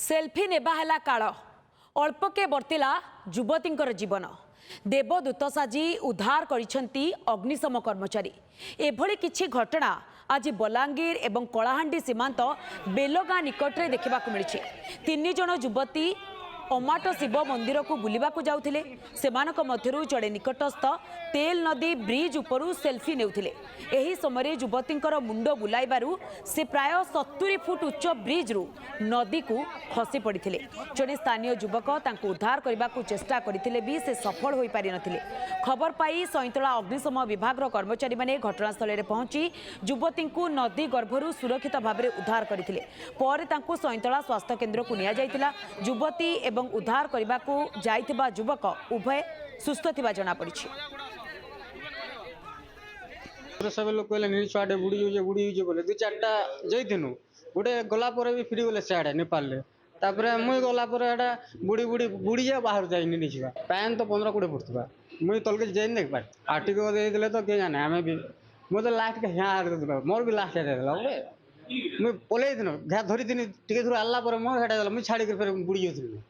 Selfie नेबा हैला काल अल्पके वर्तिला युवतींकर जीवन देवदूत साजी उद्धार करिसेंती अग्निशम कर्मचारी एभली किछि घटना आज बलांगीर एवं कलाहांडी सीमांत बेलगाँ निकटरे देखा मिली। 3 जन युवती अमाट शिव मंदिर को बुलिबाकू जाउथिले। सेमानक मध्यरु जड़े निकटस्थ तेल नदी ब्रिज उपरू सेल्फी नेउथिले। एही समय युवतींकर मुंड बुलाइबारु से प्राय 70 फुट उच्च ब्रिज रु नदी को खसी पड़िथिले। जड़े स्थानीय युवक तांको उद्धार करबाकू चेष्टा करथिले भी से सफल होई पारि नथिले। खबर पाई सैंतला अग्निशम विभाग कर्मचारी माने घटनास्थल रे पहुंची युवती को नदी गर्भरु सुरक्षित भाव में उद्धार करथिले। पर तांको सैंतला स्वास्थ्य केन्द्र को निया जायतिला। युवती एवं उद्धार करने को जाइथिबा युवक उभय सुस्थ थिबा जना पड़िछि। सब लोग कहले नी छुआटे बुड़ी होजे बोले 2-4टा जइथिनु गोटे गला पर भी फ्री बोले सियाड़े नेपाल रे तापर मुई गला पर एटा बुड़ी जा बाहर जाइनी नी छिबा पैन तो 15-20 फुट थिबा मुई तलके जाइन देख पार आटी को दे देले तो के जाने हमें भी मो तो लास्ट के हां हार दे मोर भी लास्ट दे देला ओए मुई पले दिनो घा धरि दिन टिके धुर आल्ला पर मो हेटा मुई छाड़ी के फिर बुड़ी जोथिनु।